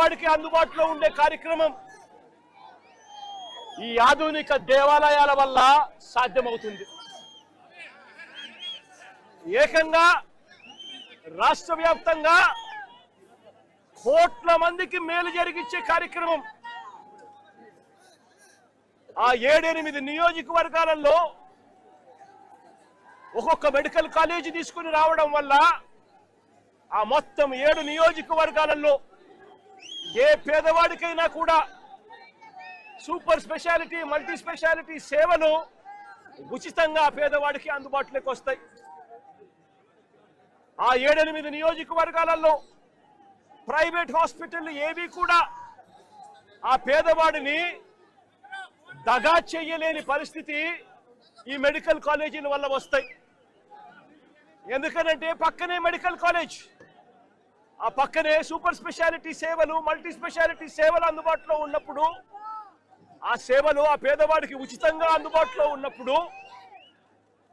పేదవాడికి అందుబాటులో ఉండే కార్యక్రమం ఈ ఆధునిక దేవాలయాల వల్ల సాధ్యమవుతుంది. ఏకంగా రాష్ట్ర వ్యాప్తంగా కోట్ల మందికి మేలు జరిగించే కార్యక్రమం ఆ 7-8 నియోజకవర్గాలలో ఒక్కొక్క మెడికల్ కాలేజీ తీసుకుని రావడం వల్ల ఆ మొత్తం 7 నియోజకవర్గాలలో ఏ పేదవాడికైనా కూడా సూపర్ స్పెషాలిటీ మల్టీ స్పెషాలిటీ సేవలు ఉచితంగా పేదవాడికి అందుబాటులోకి వస్తాయి. ఆ 7-8 నియోజకవర్గాలలో ప్రైవేట్ హాస్పిటల్ ఏవి కూడా ఆ పేదవాడిని దగా చేయలేని పరిస్థితి ఈ మెడికల్ కాలేజీల వల్ల వస్తాయి. ఎందుకనంటే పక్కనే మెడికల్ కాలేజ్, ఆ పక్కనే సూపర్ స్పెషాలిటీ సేవలు మల్టీ స్పెషాలిటీ సేవలు అందుబాటులో ఉన్నప్పుడు, ఆ సేవలు ఆ పేదవాడికి ఉచితంగా అందుబాటులో ఉన్నప్పుడు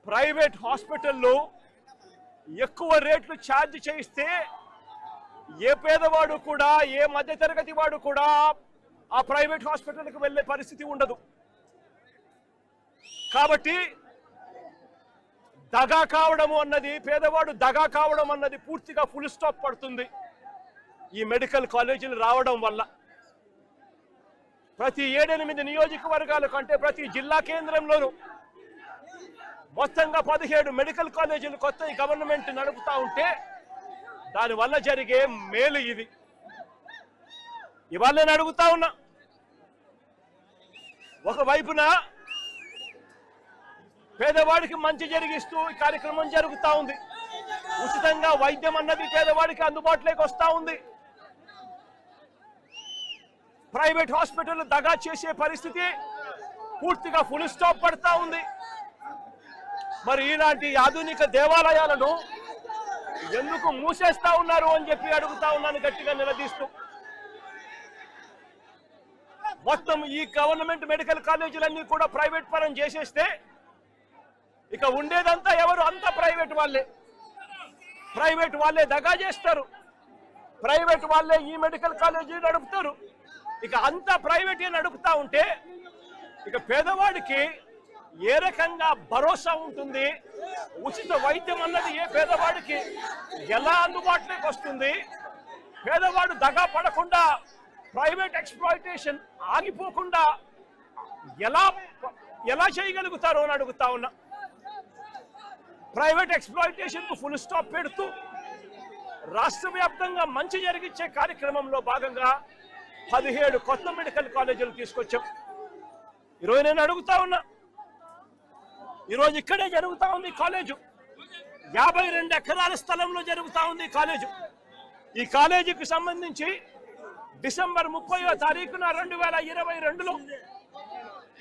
ప్రైవేట్ హాస్పిటల్లో ఎక్కువ రేట్లు ఛార్జ్ చేయిస్తే ఏ పేదవాడు కూడా ఏ మధ్యతరగతి వాడు కూడా ఆ ప్రైవేట్ హాస్పిటల్కి వెళ్ళే పరిస్థితి ఉండదు. కాబట్టి దగా కావడం అన్నది, పేదవాడు దగా కావడం అన్నది పూర్తిగా ఫుల్ స్టాప్ పడుతుంది ఈ మెడికల్ కాలేజీలు రావడం వల్ల. ప్రతి 7-8 నియోజకవర్గాల కంటే ప్రతి జిల్లా కేంద్రంలోనూ మొత్తంగా 17 మెడికల్ కాలేజీలు కొత్త గవర్నమెంట్ నడుపుతా ఉంటే దానివల్ల జరిగే మేలు ఇది. ఇవాళ నేను అడుగుతా ఉన్నా, ఒకవైపున పేదవాడికి మంచి జరిగిస్తూ ఈ కార్యక్రమం జరుగుతూ ఉంది, ఉచితంగా వైద్యం అన్నది పేదవాడికి అందుబాటులోకి వస్తూ ఉంది. ప్రైవేట్ హాస్పిటల్ దగా చేసే పరిస్థితి పూర్తిగా ఫుల్ స్టాప్ పడతా ఉంది. మరి ఇలాంటి ఆధునిక దేవాలయాలను ఎందుకు మూసేస్తా ఉన్నారు అని చెప్పి అడుగుతా ఉన్నాను గట్టిగా నిలదీస్తూ. మొత్తం ఈ గవర్నమెంట్ మెడికల్ కాలేజీలన్నీ కూడా ప్రైవేట్ పరం చేసేస్తే ఇక ఉండేదంతా ఎవరు? అంతా ప్రైవేట్ వాళ్ళే. ప్రైవేట్ వాళ్ళే దగా చేస్తారు, ప్రైవేట్ వాళ్ళే ఈ మెడికల్ కాలేజీ నడుపుతారు. ఇక అంతా ప్రైవేట్ నడుపుతా ఉంటే ఇక పేదవాడికి ఏ రకంగా భరోసా ఉంటుంది? ఉచిత వైద్యం అన్నది ఏ పేదవాడికి ఎలా అందుబాటులోకి వస్తుంది? పేదవాడు దగా పడకుండా, ప్రైవేట్ ఎక్స్‌ప్లాయిటేషన్ ఆగిపోకుండా ఎలా చేయగలుగుతారో అని అడుగుతా ఉన్నా. ప్రైవేట్ ఎక్స్‌ప్లాయిటేషన్ కు ఫుల్ స్టాప్ పెడుతూ రాష్ట్ర వ్యాప్తంగా మంచి జరిగించే కార్యక్రమంలో భాగంగా 17 కొత్త మెడికల్ కాలేజీలు తీసుకొచ్చాం. ఈరోజు నేను అడుగుతా ఉన్నా, ఈరోజు ఇక్కడే జరుగుతా ఉంది కాలేజు, 52 ఎకరాల స్థలంలో జరుగుతా ఉంది కాలేజు. ఈ కాలేజీకి సంబంధించి డిసెంబర్ 30వ తారీఖున 2022లో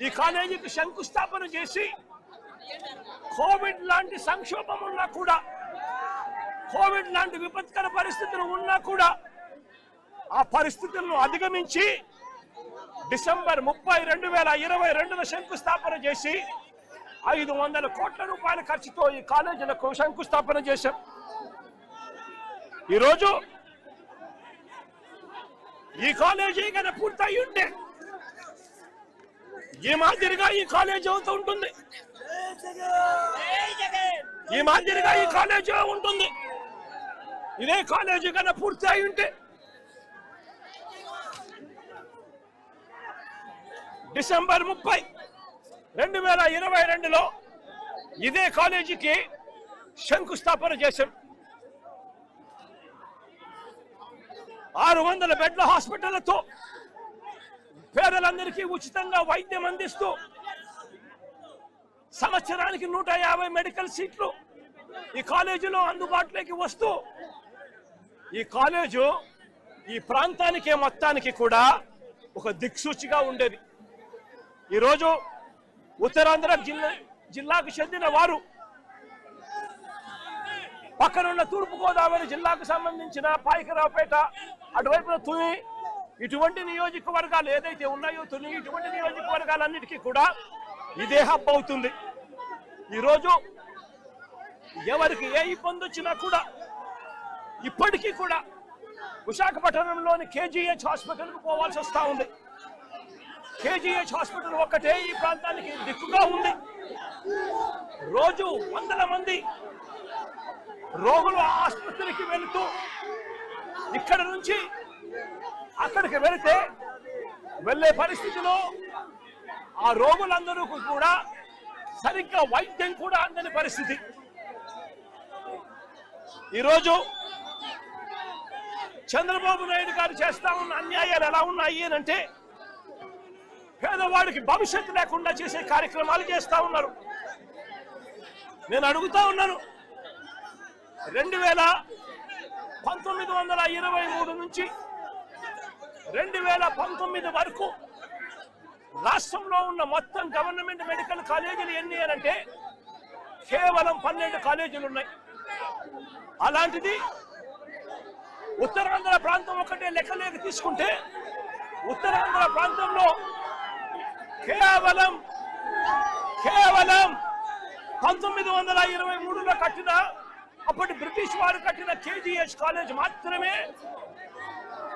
ఈ కాలేజీకి శంకుస్థాపన చేసి, కోవిడ్ లాంటి సంక్షోభం ఉన్నా కూడా, కోవిడ్ లాంటి విపత్కర పరిస్థితులు ఉన్నా కూడా ఆ పరిస్థితులను అధిగమించి డిసెంబర్ 30, 2022లో శంకుస్థాపన చేసి 500 కోట్ల రూపాయల ఖర్చుతో ఈ కాలేజీలకు శంకుస్థాపన చేశాం. ఈరోజు ఈ కాలేజీ కన్నా పూర్తయి ఉంటే ఈ మాదిరిగా ఈ కాలేజీ అవుతూ ఉంటుంది, ఈ మాదిరిగా ఈ కాలేజీ ఉంటుంది. ఇదే కాలేజీ కన్నా పూర్తి అయి ఉంటే డిసెంబర్ 30, 2022లో ఇదే కాలేజీకి శంకుస్థాపన చేశాం. 600 బెడ్ల హాస్పిటళ్లతో పేదలందరికీ ఉచితంగా వైద్యం అందిస్తూ, సంవత్సరానికి 150 మెడికల్ సీట్లు ఈ కాలేజీలో అందుబాటులోకి వస్తూ, ఈ కాలేజు ఈ ప్రాంతానికి మొత్తానికి కూడా ఒక దిక్సూచిగా ఉండేది. ఈరోజు ఉత్తరాంధ్ర జిల్లాకు చెందిన వారు, పక్కనున్న తూర్పుగోదావరి జిల్లాకు సంబంధించిన పాయకరావుపేట, అటువైపున తుని, ఇటువంటి నియోజకవర్గాలు ఏదైతే ఉన్నాయో తుని, ఇటువంటి నియోజకవర్గాలన్నిటికీ కూడా ఇదే హబ్ అవుతుంది. ఈరోజు ఎవరికి ఏ ఇబ్బంది వచ్చినా కూడా ఇప్పటికీ కూడా విశాఖపట్నంలోని కేజీహెచ్ హాస్పిటల్కు పోవాల్సి వస్తా ఉంది. కేజీహెచ్ హాస్పిటల్ ఒక్కటే ఈ ప్రాంతానికి దిక్కుగా ఉంది. రోజు వందల మంది రోగులు ఆసుపత్రికి వెళుతూ ఇక్కడ నుంచి అక్కడికి వెళితే వెళ్ళే పరిస్థితిలో ఆ రోగులందరూ కూడా సరిగ్గా వైద్యం కూడా అందని పరిస్థితి. ఈరోజు చంద్రబాబు నాయుడు గారు చేస్తా ఉన్న అన్యాయాలు ఎలా ఉన్నాయి అంటే పేదవాడికి భవిష్యత్తు లేకుండా చేసే కార్యక్రమాలు చేస్తా ఉన్నారు. నేను అడుగుతా ఉన్నాను, 1923 నుంచి 2019 వరకు రాష్ట్రంలో ఉన్న మొత్తం గవర్నమెంట్ మెడికల్ కాలేజీలు ఎన్ని అంటే కేవలం 12 కాలేజీలు ఉన్నాయి. అలాంటిది ఉత్తరాంధ్ర ప్రాంతం ఒకటే లెక్కలేక తీసుకుంటే ఉత్తరాంధ్ర ప్రాంతంలో కేవలం 1923లో కట్టిన అప్పటి బ్రిటిష్ వారు కట్టిన కేజీహెచ్ కాలేజ్ మాత్రమే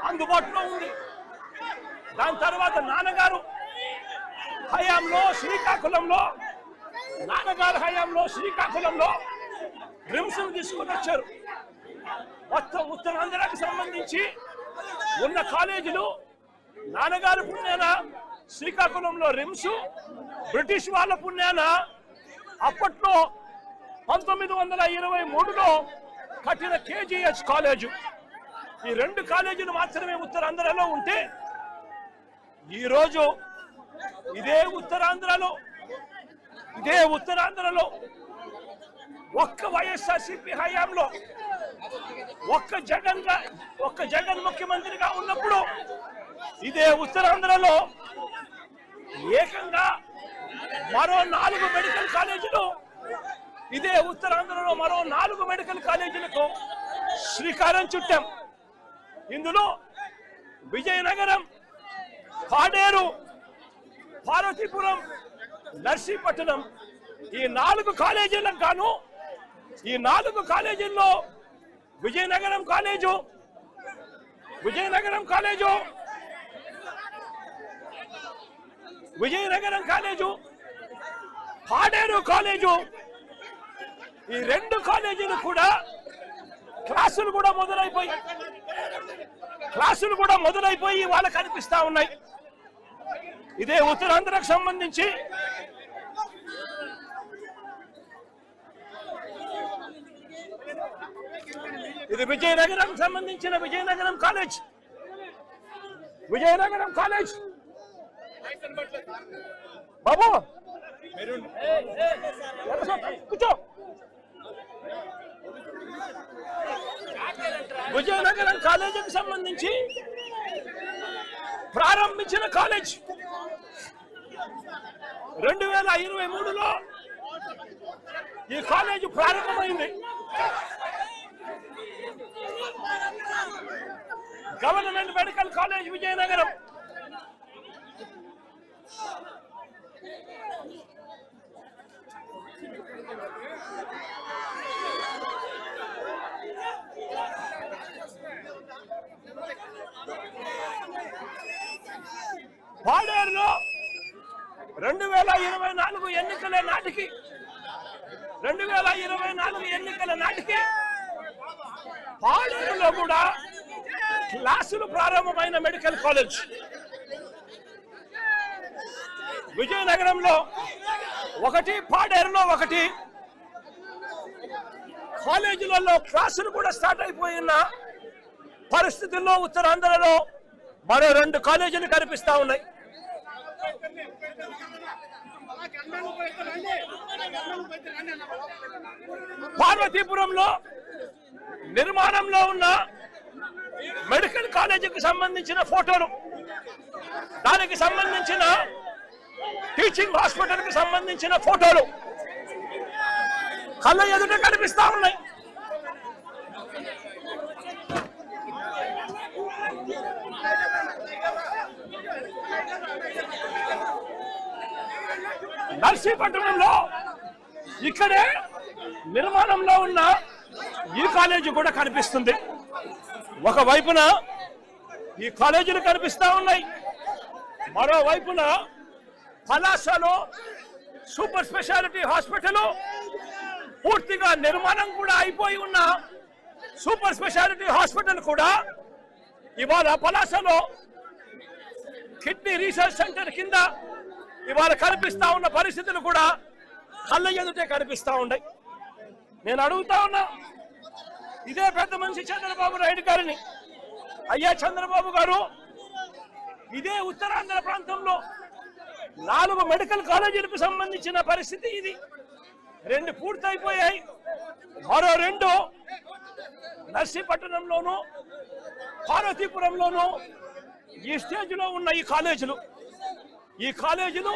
అందుబాటులో ఉంది. దాని తర్వాత నాన్నగారు హయాంలో శ్రీకాకుళంలో రిమ్స్ తీసుకొని వచ్చారు. మొత్తం ఉత్తరాంధ్రకు సంబంధించి ఉన్న కాలేజీలు నాన్నగారు పుణ్యాన శ్రీకాకుళంలో రిమ్స్, బ్రిటిష్ వాళ్ళ పుణ్యాన అప్పట్లో 1923లో కట్టిన కేజీహెచ్ కాలేజు. ఈ 2 కాలేజీలు మాత్రమే ఉత్తరాంధ్రలో ఉంటే ఈరోజు ఇదే ఉత్తరాంధ్రలో ఒక్క వైఎస్ఆర్సీపీ హయాంలో ఒక్క జగన్ ముఖ్యమంత్రిగా ఉన్నప్పుడు ఇదే ఉత్తరాంధ్రలో ఏకంగా మరో 4 మెడికల్ కాలేజీలు మరో 4 మెడికల్ కాలేజీలకు శ్రీకారం చుట్టాం. ఇందులో విజయనగరం, పాడేరు, పార్వతీపురం, నర్సీపట్నం ఈ 4 కాలేజీలకు గాను ఈ 4 కాలేజీల్లో విజయనగరం కాలేజు, పాడేరు కాలేజు ఈ 2 కాలేజీలు కూడా క్లాసులు కూడా మొదలైపోయి వాళ్ళకి కనిపిస్తా ఉన్నాయి. ఇదే ఉత్తరాంధ్రకు సంబంధించి ఇది విజయనగరం సంబంధించిన విజయనగరం కాలేజ్ బాబు కూర్చో. విజయనగరం కాలేజీకి సంబంధించి ప్రారంభించిన కాలేజ్ 2023లో ఈ కాలేజీ ప్రారంభమైంది. Government medical college Vizianagaram. పాడేరులో 2024 ఎన్నికల నాటికి పాడేరులో కూడా క్లాసులు ప్రారంభమైన మెడికల్ కాలేజ్. విజయనగరంలో 1, పాడేరులో 1 కాలేజీలలో క్లాసులు కూడా స్టార్ట్ అయిపోయిన పరిస్థితుల్లో ఉత్తరాంధ్రలో మరో 2 కాలేజీలు కనిపిస్తా ఉన్నాయి. పార్వతీపురంలో నిర్మాణంలో ఉన్న మెడికల్ కాలేజీకి సంబంధించిన ఫోటోలు, దానికి సంబంధించిన టీచింగ్ హాస్పిటల్కి సంబంధించిన ఫోటోలు కళ్ళ ఎదుట కనిపిస్తా ఉన్నాయి. నర్సీపట్నంలో ఇక్కడే నిర్మాణంలో ఉన్న ఈ కాలేజీ కూడా కనిపిస్తుంది. ఒకవైపున ఈ కాలేజీలు కనిపిస్తా ఉన్నాయి, మరోవైపున పలాసలో సూపర్ స్పెషాలిటీ హాస్పిటల్ పూర్తిగా నిర్మాణం కూడా అయిపోయి ఉన్న సూపర్ స్పెషాలిటీ హాస్పిటల్ కూడా ఇవాళ పలాసలో కిడ్నీ రీసెర్చ్ సెంటర్ కింద ఇవాళ కనిపిస్తా ఉన్న పరిస్థితులు కూడా కళ్ళ ఎదుటే కనిపిస్తా ఉన్నాయి. నేను అడుగుతా ఉన్నా ఇదే పెద్ద మనిషి చంద్రబాబు నాయుడు గారిని, అయ్యా చంద్రబాబు గారు, ఇదే ఉత్తరాంధ్ర ప్రాంతంలో 4 మెడికల్ కాలేజీలకు సంబంధించిన పరిస్థితి ఇది. 2 పూర్తయిపోయాయి, మరో 2 నర్సీపట్నంలోను పార్వతీపురంలోను ఈ స్టేజ్లో ఉన్న ఈ కాలేజీలు